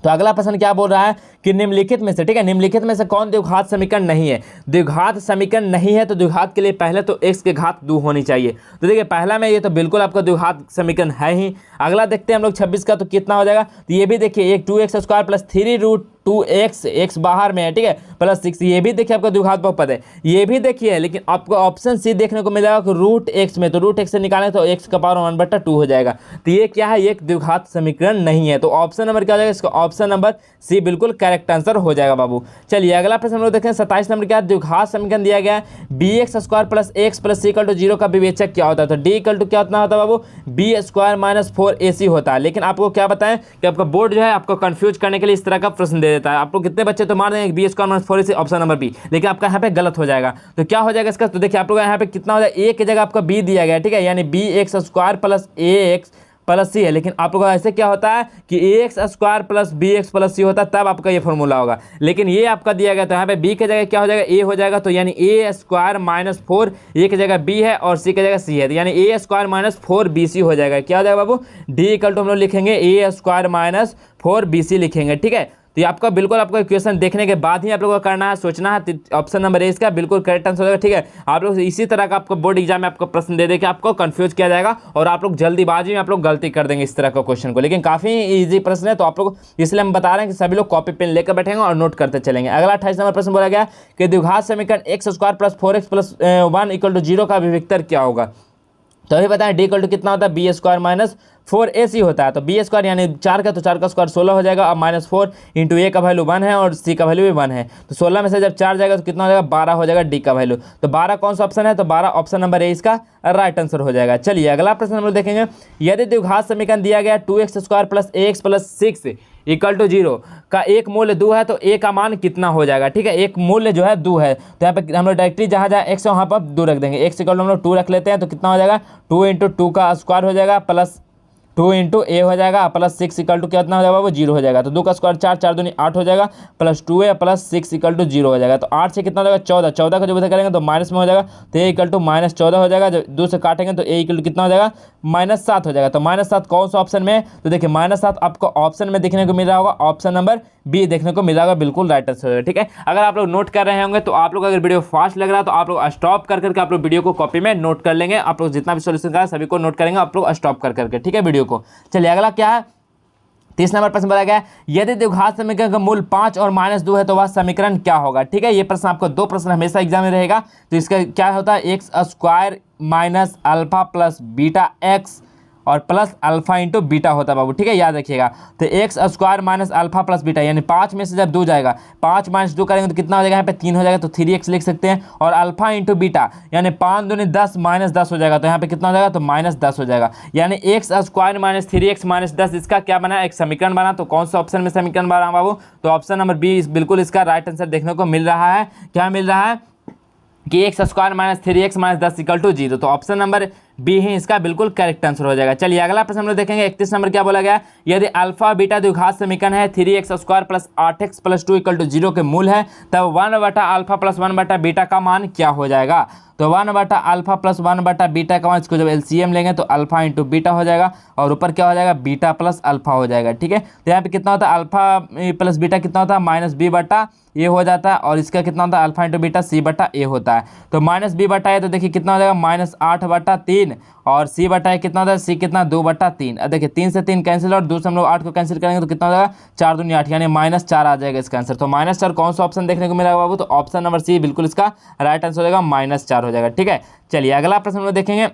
तो अगला प्रश्न क्या बोल रहा है कि निम्नलिखित में से, ठीक है, निम्नलिखित में से कौन द्विघात समीकरण नहीं है। द्विघात समीकरण नहीं है तो द्विघात के लिए पहले तो x के घात 2 होनी चाहिए। तो देखिए पहला में ये तो बिल्कुल आपका द्विघात समीकरण है ही। अगला देखते हैं हम लोग 26 का, तो कितना हो जाएगा, तो ये भी देखिए एक 2x² + 3 रूट 2x, x बाहर में है, ठीक है, प्लस 6, ये भी देखिए आपका द्विघात बहुपद है, ये भी देखिए, लेकिन आपको ऑप्शन सी देखने को मिलेगा कि रूट एक्स में, तो रूट एक्स से निकालें तो x का पावर 1/2 हो जाएगा। तो ये क्या है, ये एक द्विघात समीकरण नहीं है। तो ऑप्शन नंबर क्या हो जाएगा, इसका ऑप्शन नंबर सी बिल्कुल करेक्ट आंसर हो जाएगा बाबू। चलिए अगला प्रश्न हम लोग देखें 27 नंबर क्या, द्विघात समीकरण दिया गया है bx² + x + c = 0 का विवेचक क्या होता है। तो d = क्या होता है बाबू, b² - 4ac होता है। लेकिन आपको क्या बताएं कि आपका बोर्ड जो है आपको कंफ्यूज करने के लिए इस तरह का प्रश्न दे देता है। आपको कितने बच्चे तो मार देंगे b² - 4ac option number B, लेकिन आपका यहाँ पे गलत हो जाएगा। तो क्या हो जाएगा इसका, तो देखिए आप लोग यहाँ पे कितना हो जाएगा, a की जगह आपका b दिया गया है, ठीक है, यानी bx² + ax + c है। लेकिन आप लोग ऐसे क्या होता है कि ax² + bx + c होता है, तब आपका ये फॉर्मूला होगा। लेकिन ये आपका दिया गया तो यहाँ पे b की जगह क्या हो जाएगा, a हो जाएगा, तो यानी a² - 4, a की जगह b है और c की जगह c है, तो यानी a² - 4bc हो जाएगा। क्या हो जाएगा बाबू, d = हम लोग लिखेंगे a² - 4bc लिखेंगे, ठीक है। तो ये आपका बिल्कुल आपको इक्वेशन देखने के बाद ही आप लोगों को करना है, सोचना है। ऑप्शन नंबर ए इसका बिल्कुल करेक्ट आंसर हो जाएगा, ठीक है। आप लोग इसी तरह का आपको बोर्ड एग्जाम में आपको प्रश्न दे के आपको कंफ्यूज किया जाएगा और आप लोग जल्दीबाजी में आप लोग गलती कर देंगे इस तरह का क्वेश्चन को। लेकिन काफ़ी ईजी प्रश्न है, तो आप लोग इसलिए हम बता रहे हैं कि सभी लोग कॉपी पेन लेकर बैठेंगे और नोट करते चलेंगे। अगला 28 नंबर प्रश्न बोला गया कि द्विघात समीकरण x² + 4x + 1 = 0 का अभिव्यक्ति क्या होगा। तो अभी बताएं d = कितना होता है, b² - 4ac होता है। तो b² यानी 4 का, तो 4 का स्क्वायर 16 हो जाएगा। अब -4 इंटू a का वैल्यू 1 है और c का वैल्यू भी 1 है, तो 16 में से जब 4 जाएगा तो कितना हो जाएगा, 12 हो जाएगा d का वैल्यू। तो 12 कौन सा ऑप्शन है, तो 12 ऑप्शन नंबर ए इसका राइट आंसर हो जाएगा। चलिए अगला प्रश्न हम लोग देखेंगे, यदि द्विघात समीकरण दिया गया 2x² + ax + 6 = 0 का एक मूल्य 2 है, तो a का मान कितना हो जाएगा, ठीक है। एक मूल्य जो है 2 है, तो यहाँ पे हम लोग डायरेक्टली जहाँ जहाँ x है वहाँ पर 2 रख देंगे। x = हम लोग 2 रख लेते हैं, तो कितना हो जाएगा, 2 × 2 का स्क्वायर हो जाएगा प्लस 2 × a हो जाएगा प्लस 6 = कितना हो जाएगा वो 0 हो जाएगा। तो 2 का स्क्वायर 4, 4 दूनी 8 हो जाएगा प्लस 2a प्लस 6 = 0 हो जाएगा। तो 8 से कितना हो जाएगा 14, 14 का जब उधर करेंगे तो माइनस में हो जाएगा, तो a = -14 हो जाएगा। जब 2 से काटेंगे तो a = कितना हो जाएगा, -7 हो जाएगा। तो -7 कौन सा ऑप्शन में है, तो देखिए -7 आपको ऑप्शन में देखने को मिल रहा होगा, ऑप्शन नंबर बी देखने को मिल रहा होगा, बिल्कुल राइट आंसर होगा, ठीक है। अगर आप लोग नोट कर रहे होंगे तो आप लोग अगर वीडियो फास्ट लग रहा है तो आप लोग स्टॉप कर करके आप लोग वीडियो को कॉपी में नोट कर लेंगे। आप लोग जितना भी सोल्यूशन करा सभी को नोट करेंगे आप लोग स्टॉप कर करके, ठीक है, वीडियो को। चलिए अगला क्या है, 30 नंबर प्रश्न बताया गया, यदि द्विघात समीकरण का मूल 5 और -2 है तो वह समीकरण क्या होगा, ठीक है। ये प्रश्न आपको 2 प्रश्न हमेशा एग्जाम में रहेगा। तो इसका क्या होता है, x² - α + βx और प्लस अल्फा इंटू बीटा होता है बाबू, ठीक है, याद रखिएगा। तो x² - α + बीटा यानी 5 में से जब 2 जाएगा, 5 - 2 करेंगे तो कितना हो जाएगा, यहाँ पे 3 हो जाएगा, तो 3x लिख सकते हैं। और अल्फा इंटू बीटा यानी 5 दूनी 10 -10 हो जाएगा, तो यहाँ पे कितना हो जाएगा, तो -10 हो जाएगा। यानी x² - 3x - 10 इसका क्या बना, एक समीकरण बना। तो कौन सा ऑप्शन में समीकरण बना बाबू, तो ऑप्शन नंबर बी बिल्कुल इसका राइट आंसर देखने को मिल रहा है। क्या मिल रहा है कि x² - 3x - 10 = 0। तो ऑप्शन नंबर बी ही इसका बिल्कुल करेक्ट आंसर हो जाएगा। चलिए अगला प्रश्न हम लोग देखेंगे 31 नंबर क्या बोला गया, यदि अल्फा बीटा द्विघात समीकरण है 3x² + 8x + 2 = 0 के मूल है, तब 1/α + 1/बीटा का मान क्या हो जाएगा। तो 1/α + 1/बीटा का मान, इसको जब एलसीएम लेंगे तो अल्फा इंटू बीटा हो जाएगा और ऊपर क्या हो जाएगा, बीटा प्लस अल्फा हो जाएगा, ठीक है। तो यहाँ पे कितना होता है, अल्फा प्लस बीटा कितना होता है, -b/a हो जाता है। और इसका कितना होता है, अल्फा इंटू बीटा c/a होता है। तो -b/a तो देखिए कितना हो जाएगा, -8/3 और c/a कितना होता है, c कितना 2/3। अब देखिए 3 से 3 कैंसिल और 2 से हम लोग 8 को कैंसिल करेंगे तो कितना हो जाएगा, 4 दूनी 8 यानी -4 आ जाएगा इसका आंसर। तो -4 कौन सा ऑप्शन देखने को मिलेगा बाबू, तो ऑप्शन नंबर सी बिल्कुल इसका राइट आंसर हो जाएगा, -4 हो जाएगा, ठीक है। चलिए अगला प्रश्न हम लोग देखेंगे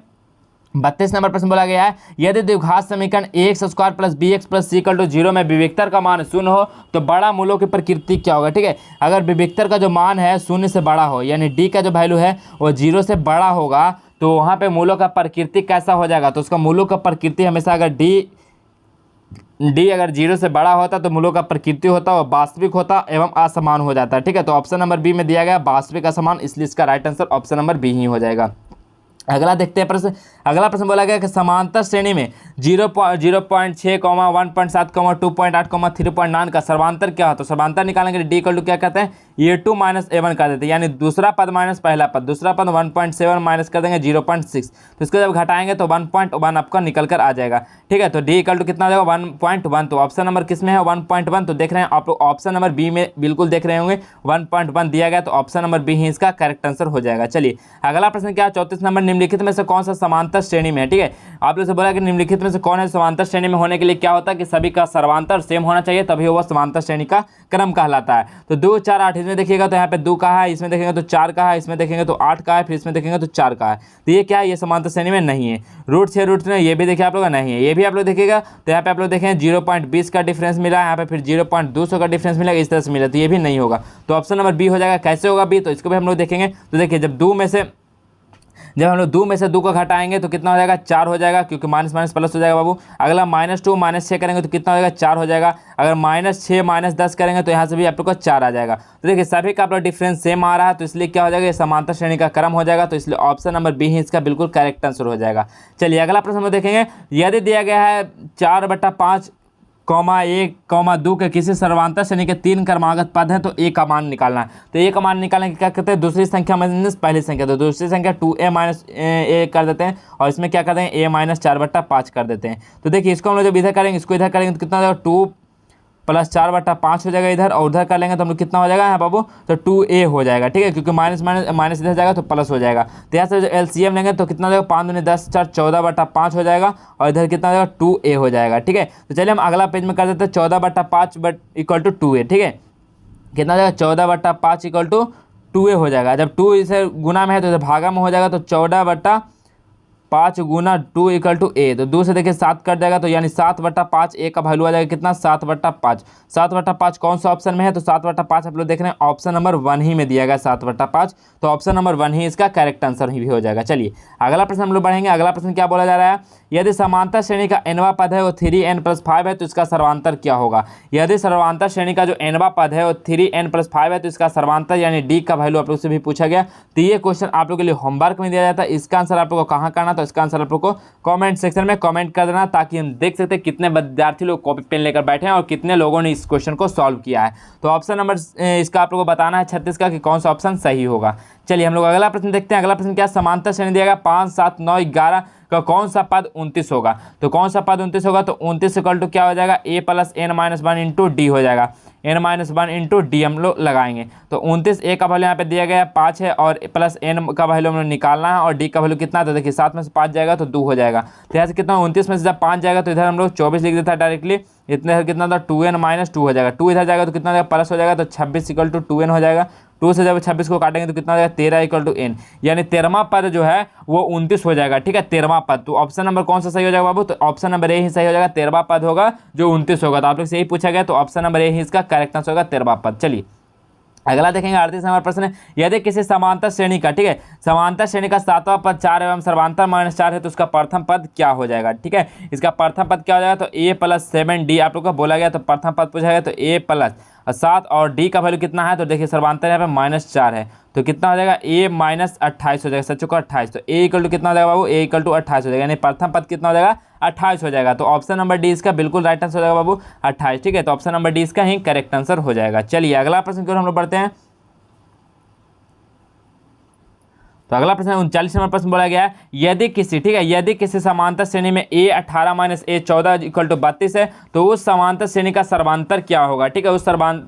32 नंबर प्रश्न बोला गया है, यदि द्विघात समीकरण ax² + bx + c = 0 में विवेक्तर का मान 0 हो तो बड़ा मूलों की प्रकृति क्या होगा, ठीक है। अगर विवेक्तर का जो मान है 0 से बड़ा हो यानी d का जो वैल्यू है वो 0 से बड़ा होगा, तो वहाँ पे मूलों का प्रकृति कैसा हो जाएगा, तो उसका मूलों का प्रकृति हमेशा अगर d अगर 0 से बड़ा होता तो मूलों का प्रकृति होता और वास्तविक होता एवं असमान हो जाता है, ठीक है। तो ऑप्शन नंबर बी में दिया गया वास्तविक असमान, इसलिए इसका right answer option number B ही हो जाएगा। अगला देखते हैं प्रश्न। अगला प्रश्न बोला गया कि समांतर श्रेणी में 0.6, 1.7, 2.8, 3.9 का सर्वांतर क्या होता है। तो सर्वांतर निकालने के लिए d = क्या कहते हैं, ये 2 माइनस A1 कर देते हैं, यानी दूसरा पद माइनस पहला पद, दूसरा पद 1.7 माइनस कर देंगे 0.6, तो इसको जब घटाएंगे तो 1.1 आपका निकल कर आ जाएगा। ठीक है, तो D इक्वल टू कितना आ जाएगा 1.1। तो ऑप्शन नंबर किस में है 1.1, तो देख रहे हैं आप लोग ऑप्शन नंबर बी में बिल्कुल देख रहे होंगे 1.1 दिया गया, तो ऑप्शन नंबर बी ही इसका करेक्ट आंसर हो जाएगा। चलिए अगला प्रश्न क्या है, 34 नंबर, निम्नलिखित में से कौन सा समांतर श्रेणी में है। ठीक है, आप लोग से बोला कि निम्नलिखित में से कौन है समांतर श्रेणी में होने के लिए क्या होता है कि सभी का सर्वांतर सेम होना चाहिए, तभी वो समांतर श्रेणी का क्रम कहलाता है। तो 2 4 8 इसमें देखिएगा तो यहाँ पे 2 का है, इसमें देखेंगे तो 4 का है, इसमें देखेंगे तो 8 का है, फिर इसमें देखेंगे तो 4 का है, तो ये क्या है, ये समांतर श्रेणी में नहीं है। रूट 6 रूट 3 ये भी देखिए आप लोग नहीं है, ये भी आप लोग देखिएगा तो यहाँ पे आप लोग देखें 0.20 का डिफरेंस मिला, यहाँ पे फिर 0.200 का डिफरेंस मिला, इस तरह से मिला, तो ये भी नहीं होगा। तो ऑप्शन नंबर बी हो जाएगा। कैसे होगा बी, तो इसको भी हम लोग देखेंगे। तो देखिए जब हम लोग 2 में से 2 को घटाएंगे तो कितना हो जाएगा 4 हो जाएगा, क्योंकि माइनस माइनस प्लस हो जाएगा बाबू। अगला -2 -6 करेंगे तो कितना हो जाएगा 4 हो जाएगा। अगर -6 -10 करेंगे तो यहाँ से भी आप लोग को 4 आ जाएगा। तो देखिए सभी का आप लोग डिफरेंस सेम आ रहा है, तो इसलिए क्या हो जाएगा, ये समांतर श्रेणी का क्रम हो जाएगा, तो इसलिए ऑप्शन नंबर बी ही इसका बिल्कुल करेक्ट आंसर हो जाएगा। चलिए अगला प्रश्न हम देखेंगे, यदि दिया गया है 4/5, 1, 2 के किसी सर्वांतर श्रेणी के 3 क्रमागत पद हैं तो ए का मान निकालना है। तो ए का मान निकालने के क्या करते हैं, दूसरी संख्या माइनस पहली संख्या, तो दूसरी संख्या 2a माइनस ए कर देते हैं, और इसमें क्या करते हैं a माइनस 4/5 कर देते हैं। तो देखिए इसको हम लोग जब इधर करेंगे, इसको इधर करेंगे तो कितना हो जाएगा 2 + 4/5 हो जाएगा इधर, और उधर कर लेंगे तो हम लोग कितना हो जाएगा यहाँ बाबू, तो 2a हो जाएगा। ठीक है, क्योंकि माइनस माइनस माइनस इधर जाएगा तो प्लस हो जाएगा। तो यहाँ से एलसीएम लेंगे तो कितना हो जाएगा 5 दूनी 10 4 14/5 हो जाएगा, और इधर कितना हो जाएगा 2a हो जाएगा। ठीक है, तो चलिए हम अगला पेज में कर देते हैं 14/5 = 2a। ठीक है, कितना हो जाएगा 14/5 = 2a हो जाएगा। जब 2 इसे गुना में है तो इधर भागा में हो जाएगा, तो 14/5 गुना 2 = a, तो 2 से देखिए 7 कट जाएगा, तो यानी 7/5 a का वैल्यू आ जाएगा कितना 7/5। 7/5 कौन सा ऑप्शन में है, तो 7/5 आप लोग देख रहे हैं ऑप्शन नंबर 1 ही में दिया गया 7/5, तो ऑप्शन नंबर 1 ही इसका करेक्ट आंसर ही हो जाएगा। चलिए अगला प्रश्न हम लोग बढ़ेंगे। अगला प्रश्न क्या बोला जा रहा है, यदि समांतर श्रेणी का nवां पद है वो 3n+5 है तो इसका सर्वांतर क्या होगा। यदि सर्वांतर श्रेणी का जो nवां पद है वो 3n+5 है तो इसका सर्वांतर यानी d का वैल्यू आप लोग से भी पूछा गया। तो ये क्वेश्चन आप लोग के लिए होमवर्क में दिया जाता है। इसका आंसर आप लोग को कहाँ करना, तो इसका आंसर आप लोग को कमेंट सेक्शन में कमेंट कर देना, ताकि हम देख सकते हैं कितने विद्यार्थी लोग कॉपी पेन लेकर बैठे हैं और कितने लोगों ने इस क्वेश्चन को सॉल्व किया है। तो ऑप्शन नंबर इसका आप लोग को बताना है 36 का कि कौन सा ऑप्शन सही होगा। चलिए हम लोग अगला प्रश्न देखते हैं। अगला प्रश्न क्या, समांतर श्रेणी दिया गया 5 7 9 11 का कौन सा पद 29 होगा। तो कौन सा पद 29 होगा, तो 29 = क्या हो जाएगा a + n-1 × d हो जाएगा। n-1 × d हम लोग लगाएंगे, तो 29 a का वैल्यू यहाँ पे दिया गया है 5 है, और प्लस n का वैल्यू हम लोग निकालना है, और d का वैल्यू कितना, तो देखिए 7 में से 5 जाएगा तो 2 हो जाएगा। तो यहाँ से कितना 29 में से जब 5 जाएगा तो इधर हम लोग 24 लिख देता है डायरेक्टली। इतने कितना था 2n - 2 हो जाएगा, 2 इधर जाएगा तो कितना हो जाएगा प्लस हो जाएगा, तो 26 = 2n हो जाएगा। 2 से जब 26 को काटेंगे तो कितना हो जाएगा 13 = n, यानी 13वां पद जो है वो 29 हो जाएगा। ठीक है, 13वां पद। तो ऑप्शन नंबर कौन सा सही हो जाएगा बाबू, तो ऑप्शन नंबर ए ही सही हो जाएगा। 13वां पद होगा जो 29 होगा, तो आप लोग से यही पूछा गया, तो ऑप्शन नंबर ए ही इसका करेक्ट आंसर होगा 13वां पद। चलिए अगला देखेंगे 38 नंबर प्रश्न है, यदि किसी समांतर श्रेणी का, ठीक है, समांतर श्रेणी का 7वां पद 4 एवं सर्वांतर -4 है तो उसका प्रथम पद क्या हो जाएगा। ठीक है, इसका प्रथम पद क्या हो जाएगा, तो a + 7d आप लोग को बोला गया, तो प्रथम पद पूछा गया, तो a + 7 और d का वैल्यू कितना है, तो देखिए सर्वांतर यहाँ पे -4 है, तो कितना हो जाएगा a - 28 हो जाएगा, सच्चों का 28, तो a = कितना हो जाएगा बाबू, a = 28 हो जाएगा, यानी प्रथम पद कितना हो जाएगा 28 हो जाएगा। तो ऑप्शन नंबर डी इसका बिल्कुल राइट आंसर हो जाएगा बाबू 28। ठीक है, तो ऑप्शन नंबर डी इसका ही करेक्ट आंसर हो जाएगा। चलिए अगला प्रश्न की ओर हम लोग बढ़ते हैं। तो अगला प्रश्न 39 नंबर प्रश्न बोला गया है, यदि किसी, ठीक है, यदि किसी समांतर श्रेणी में a 18 - a 14 = 32 है तो उस समांतर श्रेणी का सर्वांतर क्या होगा। ठीक है, उस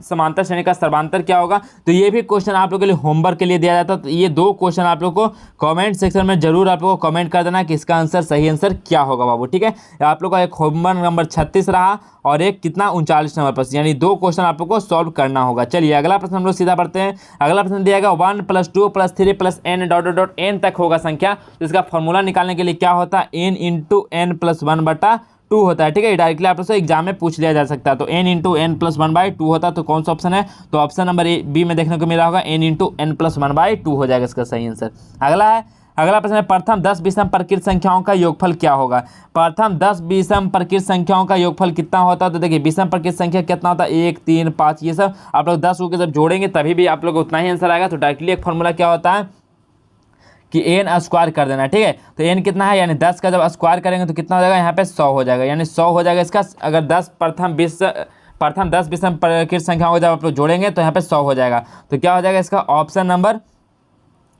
समांतर श्रेणी का सर्वांतर क्या होगा। तो ये भी क्वेश्चन आप लोग के लिए होमवर्क के लिए दिया जाता है। तो ये 2 क्वेश्चन आप लोग को कमेंट सेक्शन में जरूर आप लोग को कमेंट कर देना कि इसका आंसर सही आंसर क्या होगा बाबू। ठीक है, आप लोग का एक होमवर्क नंबर 36 रहा और एक कितना 39 नंबर प्रश्न, यानी 2 क्वेश्चन आप लोग को सॉल्व करना होगा। चलिए अगला प्रश्न हम लोग सीधा पढ़ते हैं। अगला प्रश्न दिया गया 1 + 2 + 3 + n ... n तक होगा संख्या, तो इसका फॉर्मूला निकालने के लिए क्या होता है, n × n + 1/2 होता है। ठीक है, डायरेक्टली आप लोग से एग्जाम में पूछ लिया जा सकता है। तो n × n + 1/2 होता है, तो कौन सा ऑप्शन है, तो ऑप्शन नंबर बी में देखने को मिला होगा n × n + 1/2 हो जाएगा इसका सही आंसर। अगला प्रश्न है, प्रथम 10 विषम प्रकृत संख्याओं का योगफल क्या होगा। प्रथम 10 विषम प्रकृत संख्याओं का योगफल कितना होता है, तो देखिए विषम प्रकृत संख्या कितना होता है 1 3 5, ये सब आप लोग 10 को जब जोड़ेंगे तभी भी आप लोग उतना ही आंसर आएगा। तो डायरेक्टली एक फॉर्मूला क्या होता है कि n स्क्वायर कर देना। ठीक है, तो n कितना है, यानी 10 का जब स्क्वायर करेंगे तो कितना हो जाएगा, यहाँ पे 100 हो जाएगा, यानी 100 हो जाएगा इसका। अगर 10 प्रथम प्रथम 10 विषम प्रकृत संख्याओं को जब आप लोग जोड़ेंगे तो यहाँ पे 100 हो जाएगा। तो क्या हो जाएगा इसका ऑप्शन नंबर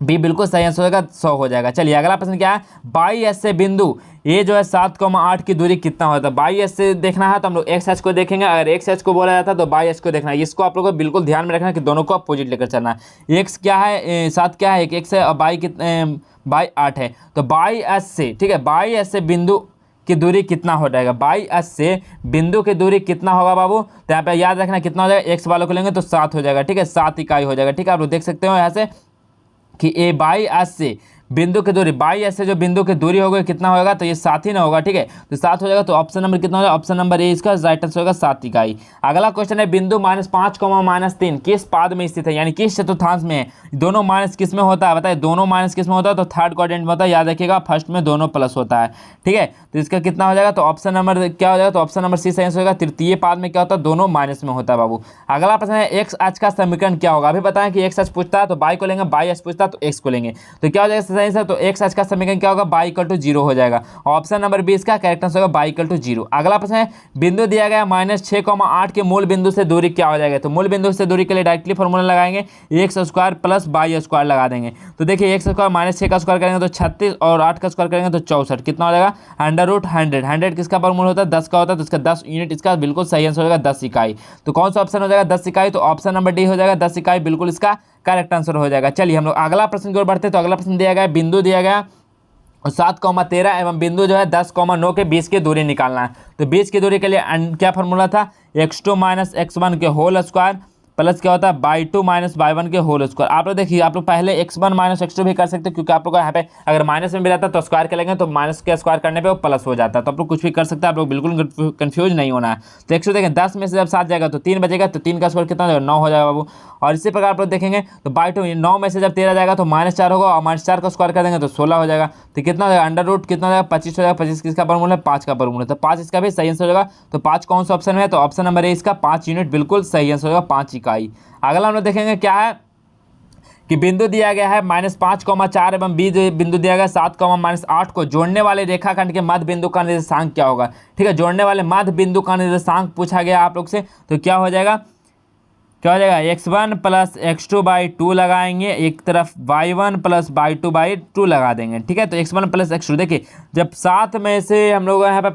बी बिल्कुल सही आंसर होगा, 100 हो जाएगा। चलिए अगला प्रश्न क्या है, 22 से बिंदु ये जो है 7,8 की दूरी कितना होता है। 22 से देखना है तो हम लोग एक्स एच को देखेंगे, अगर एक्स एच को बोला जाता है तो 22 को देखना है। इसको आप लोगों को बिल्कुल ध्यान में रखना है कि दोनों को अपोजिट लेकर चलना है। एक्स क्या है, 7 क्या है, एक एक्स है, और बाई 8 है। तो 22 से, ठीक है, 22 से बिंदु की दूरी कितना हो जाएगा, 22 से बिंदु की दूरी कितना होगा बाबू। तो यहाँ पे याद रखना कितना हो जाएगा, एक्स वालों को लेंगे तो 7 हो जाएगा, ठीक है, 7 इकाई हो जाएगा। ठीक है, आप लोग देख सकते हो यहाँ से कि ए 22 से बिंदु की दूरी, 22 से जो बिंदु की दूरी होगी कितना होगा, तो ये 7 ही ना होगा। ठीक है, तो 7 हो जाएगा। तो ऑप्शन नंबर कितना होगा, ऑप्शन नंबर ए इसका राइट आंसर होगा 7 इकाई। अगला क्वेश्चन है, बिंदु -5, -3 किस पाद में स्थित है, यानी किस चतुर्थांश में है। दोनों माइनस किस में होता है बताइए, दोनों माइनस किस में होता है, तो थर्ड क्वाड्रेंट में होता है। याद रखिएगा फर्स्ट में दोनों प्लस होता है। ठीक है, तो इसका कितना हो जाएगा, तो ऑप्शन नंबर क्या हो जाएगा, तो ऑप्शन नंबर सी सही आंसर होगा। तृतीय पाद में क्या होता है, दोनों माइनस में होता है बाबू। अगला प्रश्न है, एक्स अक्ष का समीकरण क्या होगा। अभी बताएं कि एक्स अक्ष पूछता है तो बाई को लेंगे, बाई अक्ष पूछता है तो एक्स को लेंगे। तो क्या हो जाएगा सही आंसर, तो एक्स अक्ष का समीकरण क्या होगा, बाई इक्वल टू 0 हो जाएगा। ऑप्शन नंबर 20 का करेक्ट आंसर होगा बाई इक्वल टू 0। अगला प्रश्न है, बिंदु दिया गया -6,8 के मूल बिंदु से दूरी क्या हो जाएगा। तो मूल बिंदु से दूरी के लिए डायरेक्टली फॉर्मूला लगाएंगे, x square plus by square लगा देंगे। तो देखिए एक्स स्क्वायर -6 का स्क्वायर करेंगे तो 36 और 8 का स्क्वायर करेंगे तो 64, कितना हो जाएगा, √100। 100 किसका वर्गमूल होता है, 10 का होता है, तो इसका 10 यूनिट, इसका बिल्कुल सही आंसर होगा 10 इकाई। तो कौन सा ऑप्शन हो जाएगा, 10 इकाई। तो ऑप्शन नंबर डी हो जाएगा 10 इकाई, बिल्कुल इसका करेक्ट आंसर हो जाएगा। चलिए हम लोग अगला प्रश्न की ओर बढ़ते हैं। तो अगला प्रश्न दिया गया, बिंदु दिया गया 7,13 एवं बिंदु जो है 10,9 के बीच की दूरी निकालना है। तो बीच की दूरी के लिए क्या फॉर्मूला था, x2 - x1 के होल स्क्वायर प्लस क्या होता है y2 - y1 के होल स्क्वायर। आप लोग देखिए, आप लोग पहले x1 - x2 भी कर सकते हैं, क्योंकि आप लोग यहाँ पे अगर माइनस में भी रहता है तो स्क्वायर करेंगे तो माइनस के स्क्वायर करने पे वो प्लस हो जाता है। तो आप लोग कुछ भी कर सकते हैं, आप लोग बिल्कुल कंफ्यूज नहीं होना है। तो x2 देखें 10 में से जब 7 जाएगा तो 3 बचेगा, तो 3 का स्क्वायर कितना हो जाएगा, 9 हो जाएगा बाबू। और इसी प्रकार आप लोग देखेंगे तो y2 9 में से जब 13 जाएगा तो -4 होगा, और -4 का स्क्वायर कर देंगे तो 16 हो जाएगा। तो कितना हो जाएगा, अंडर रूट कितना हो जाएगा, 25 हो जाएगा। 25 किसका वर्गमूल है, 5 का वर्गमूल है। तो 5 इसका भी सही आंसर हो जाएगा। तो 5 कौन सा ऑप्शन है, तो ऑप्शन नंबर ए इसका 5 यूनिट बिल्कुल सही आंसर होगा, 5 इकाई। अगला हम लोग देखेंगे क्या है कि बिंदु दिया गया है -5,4 एवं बी बिंदु दिया गया 7,-8 को जोड़ने वाले रेखाखंड के मध्य बिंदु का निर्देशांक क्या होगा। ठीक है, जोड़ने वाले मध्य बिंदु का निर्देशांक पूछा गया आप लोग से। तो क्या हो जाएगा, क्या हो जाएगा, x1 + x2/2 लगाएंगे, एक तरफ y1 + y2/2 लगा देंगे। ठीक है, तो x1 + x2 देखिए, जब 7 में से हम लोग यहाँ पे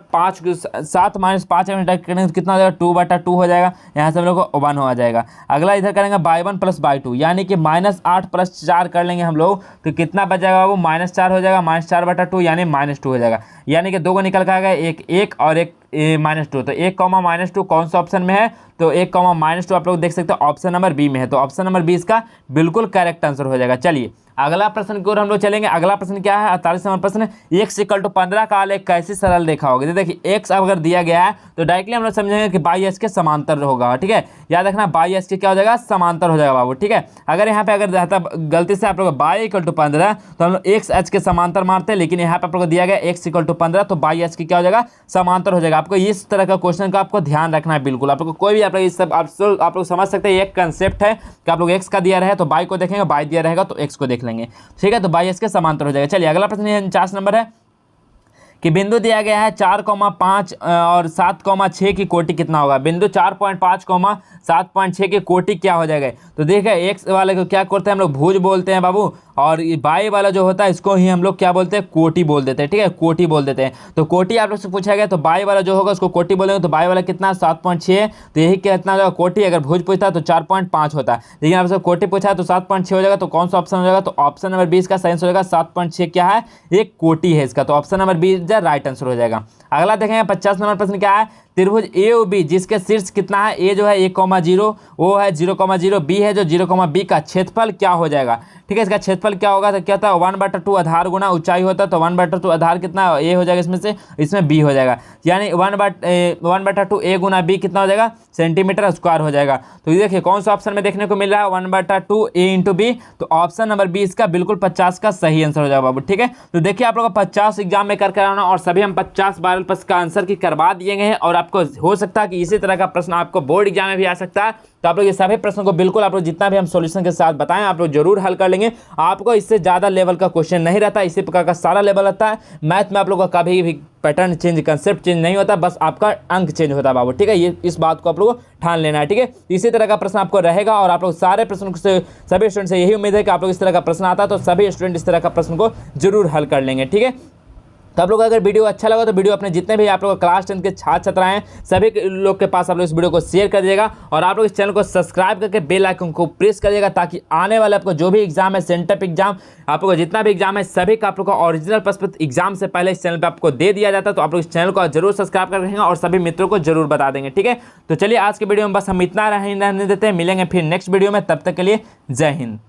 7 - 5 डायरेक्ट करेंगे तो कितना हो जाएगा, 2/2 हो जाएगा। यहाँ से हम लोग को 1 हो जाएगा। अगला इधर करेंगे y1 + y2, यानी कि -8 + 4 कर लेंगे हम लोग, तो कितना बच जाएगा वो, -4 हो जाएगा, -4/2 यानी -2 हो जाएगा। यानी कि 2 को निकल कर आ गया, एक और एक -2। तो 1, -2 कौन सा ऑप्शन में है, तो 1, -2 आप लोग देख सकते हो ऑप्शन नंबर बी में है। तो ऑप्शन नंबर 20 का बिल्कुल करेक्ट आंसर हो जाएगा। चलिए अगला प्रश्न की ओर हम लोग चलेंगे। अगला प्रश्न क्या है, 48 नंबर प्रश्न, x = 15 का आलेख कैसी सरल रेखा होगी। देखिए x अगर दिया गया है तो डायरेक्टली हम लोग समझेंगे कि बाई एच के समांतर होगा। ठीक है, याद रखना बाई एच के क्या हो जाएगा, समांतर हो जाएगा बाबू। ठीक है, अगर यहाँ पे अगर रहता गलती से आप लोग बाई = 15 तो हम लोग एक्स एच के समांतर मारते हैं, लेकिन यहाँ पे आप लोग दिया गया x = 15 तो बाई एच की क्या हो जाएगा, समांतर हो जाएगा। आपको इस तरह का क्वेश्चन का आपको ध्यान रखना है बिल्कुल। आप लोग कोई भी आप लोग इस सब आप लोग समझ सकते हैं, एक कंसेप्ट है कि आप लोग x का दिया रहे तो बाई को देखेंगे, बाई दिया रहेगा तो x को देख लेंगे। ठीक है, तो बाई एच के समांतर हो जाएगा। चलिए अगला प्रश्न 49 नंबर है कि बिंदु दिया गया है 4,5 और 7,6 की कोटि कितना होगा। बिंदु 4.5, 7.6 की कोटि क्या हो जाएगा। तो देखिए एक्स वाले को क्या करते हैं हम लोग, भुज बोलते हैं बाबू, और बाई वाला जो होता है इसको ही हम लोग क्या बोलते हैं, कोटि बोल देते हैं। ठीक है, कोटि बोल देते हैं। तो कोटि आप लोग से पूछा गया तो बाई वाला जो होगा उसको कोटि बोलेंगे। तो बाई वाला कितना, 7.6, तो यही कितना होगा कोटि। अगर भुज पूछता है तो 4.5 होता है, लेकिन आपसे कोटि पूछा है तो 7.6 हो जाएगा। तो कौन सा ऑप्शन हो जाएगा, तो ऑप्शन नंबर 20 का सही आंसर हो जाएगा। 7.6 क्या है, एक कोटि है इसका। तो ऑप्शन नंबर 20 राइट आंसर हो जाएगा। अगला देखेंगे 50 नंबर प्रश्न क्या है, त्रिभुज ए ओ बी जिसके शीर्ष कितना है, ए जो है 1,0, ओ है 0,0, बी है जो 0,b का क्षेत्रफल क्या हो जाएगा। ठीक है, इसका क्षेत्रफल क्या होगा, तो क्या होता है 1/2 आधार गुना ऊंचाई होता है। तो 1/2 आधार कितना, ए हो जाएगा इसमें से, इसमें बी हो जाएगा, यानी 1/2 ए गुना बी कितना हो जाएगा, सेंटीमीटर स्क्वायर हो जाएगा। तो ये देखिए कौन सा ऑप्शन में देखने को मिल रहा है, 1/2 ए इंटू बी। तो ऑप्शन नंबर 20 का बिल्कुल 50 का सही आंसर हो जाएगा बाबू। ठीक है, तो देखिए आप लोग 50 एग्जाम में करके आना, और सभी हम 50 12 का आंसर की करवा दिए गए हैं, और आपको हो सकता है कि इसी तरह का प्रश्न आपको बोर्ड एग्जाम में भी आ सकता है। तो आप लोग ये सभी प्रश्नों को बिल्कुल आप लोग जितना भी हम सॉल्यूशन के साथ बताएं आप लोग जरूर हल कर लेंगे। आपको इससे ज़्यादा लेवल का क्वेश्चन नहीं रहता, इसी प्रकार का सारा लेवल रहता है। मैथ में आप लोगों का कभी भी पैटर्न चेंज, कंसेप्ट चेंज नहीं होता, बस आपका अंक चेंज होता है बाबू, ठीक है। ये इस बात को आप लोगों को ठान लेना है, ठीक है। इसी तरह का प्रश्न आपको रहेगा और आप लोग सारे प्रश्नों से सभी स्टूडेंट से यही उम्मीद है कि आप लोग इस तरह का प्रश्न आता है तो सभी स्टूडेंट इस तरह का प्रश्न को जरूर हल कर लेंगे, ठीक है। तो आप लोग अगर वीडियो अच्छा लगा तो वीडियो अपने जितने भी आप लोग क्लास 10 के छात्र छात्राएं हैं सभी लोग के पास आप लोग इस वीडियो को शेयर कर दीजिएगा और आप लोग इस चैनल को सब्सक्राइब करके बेल आइकन को प्रेस करिएगा ताकि आने वाले आपको जो भी एग्जाम है, सेंटअप एग्जाम, आप लोग जितना भी एग्जाम है सभी का आप लोग का ओरिजिनल प्रश्न एग्जाम से पहले इस चैनल पर आपको दे दिया जाता है। तो आप लोग इस चैनल को जरूर सब्सक्राइब कर रखेंगे और सभी मित्रों को जरूर बता देंगे, ठीक है। तो चलिए आज के वीडियो में बस हम इतना रहने देते हैं, मिलेंगे फिर नेक्स्ट वीडियो में, तब तक के लिए जय हिंद।